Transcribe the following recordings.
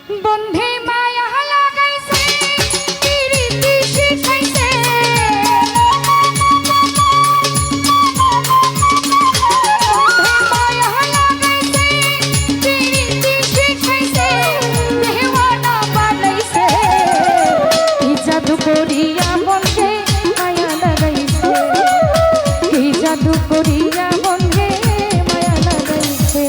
বন্ধে মায়া লাগাইছে প্রীতি শিখাইছে মায়া লাগাইছে প্রীতি শিখাইছে দেওয়ানা বানাইছে কি জাদু করিয়া বন্ধে মায়া লাগাইছে কি জাদু করিয়া বন্ধে মায়া লাগাইছে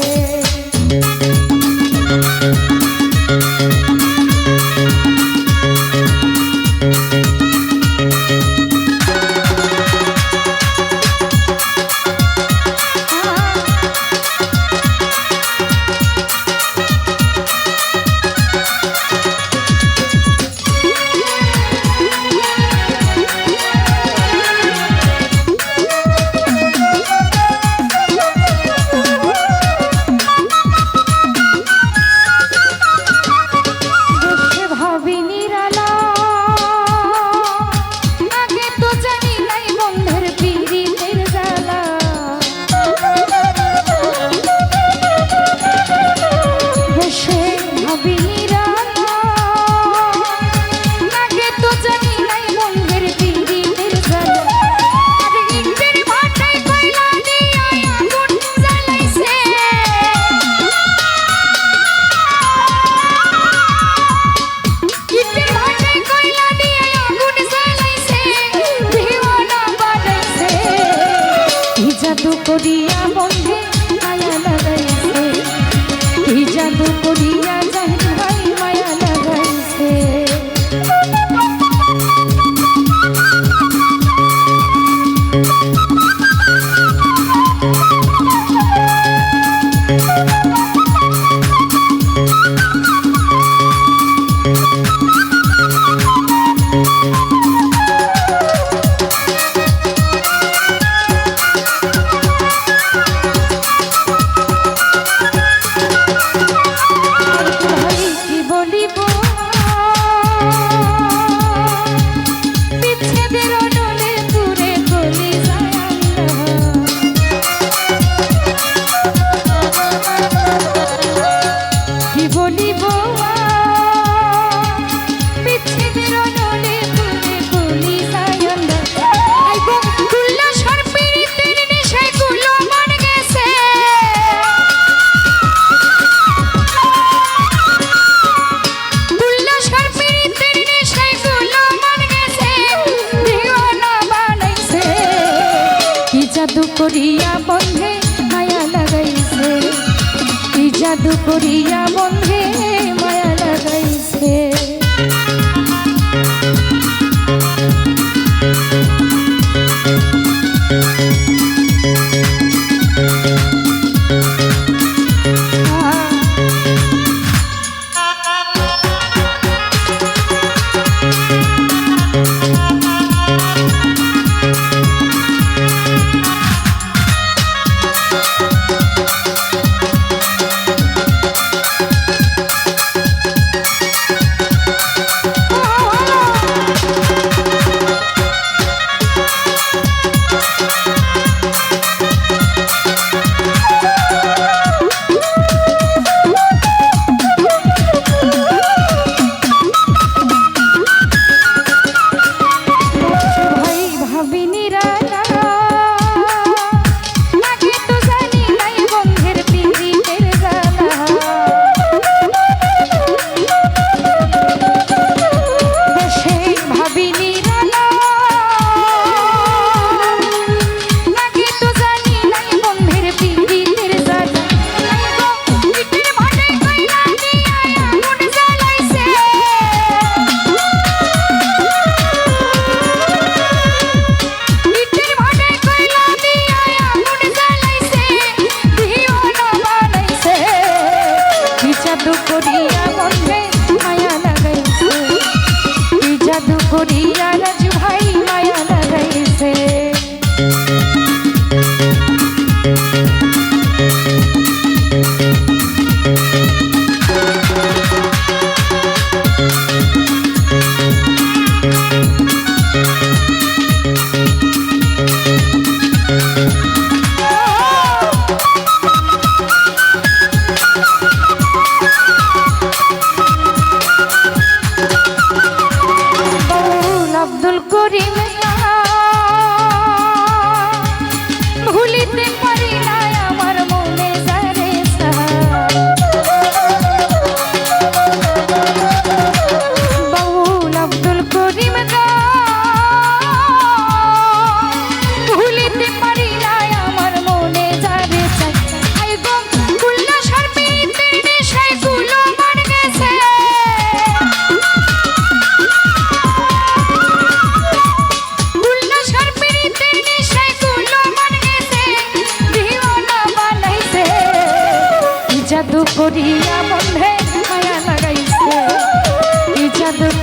করিয়া বন্ধে মায়া লাগাইছে কি জাদু করিয়া জাহিদ ভাই মায়া লাগাইছে জাদু করিয়া বন্ধে মায়া লাগাইছে কি জাদু করিয়া বন্ধে মায়া লাগাইছে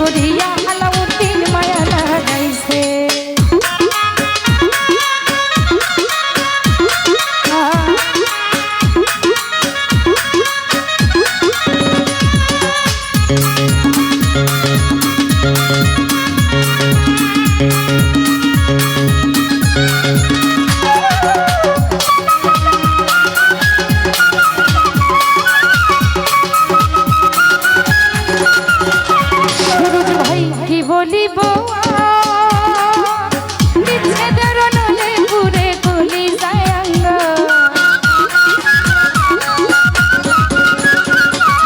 করিয়া আলাউদ্দিন মায়া লাগাইছে বলিব বিচ্ছেদের নলে ঘুরে গলি যায়ঙ্গ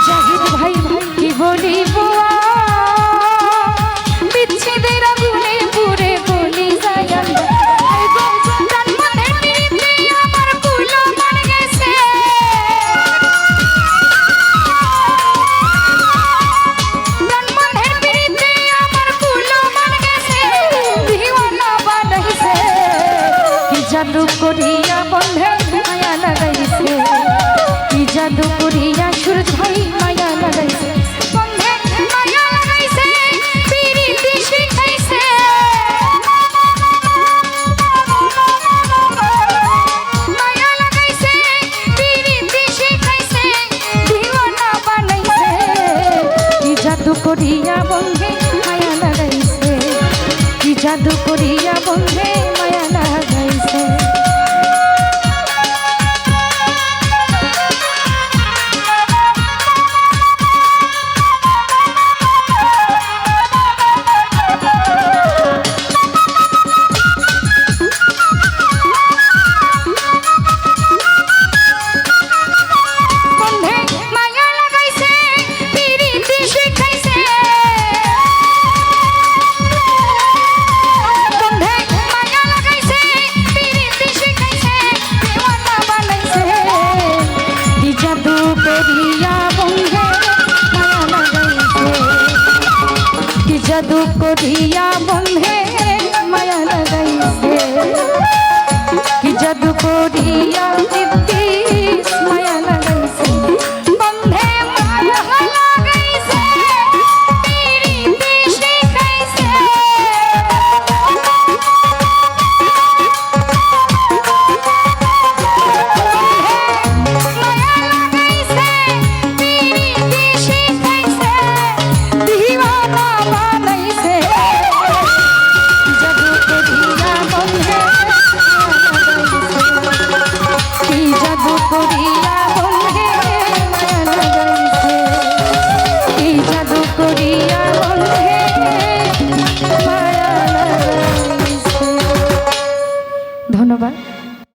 জাহিদ ভাই ভাই কি বলিব বিচ্ছেদের গুনে ঘুরে গলি যায়ঙ্গ আমার কুলো মন গেছে জাদু করিয়া বন্ধে মায়া লাগাইছে কি জাদু করিয়া সুরজ ভাই মায়া লাগাইছে বন্ধে মায়া লাগাইছে পিরিতি শিখাইছে মায়া লাগাইছে পিরিতি শিখাইছে দিওয়ানা বানাইছে কি জাদু করিয়া বন্ধে মায়া লাগাইছে কি জাদু করিয়া বন্ধে মায়া লাগাইছে জাদু করিয়া বন্ধে মায়া লাগাইছে কি জাদু করিয়া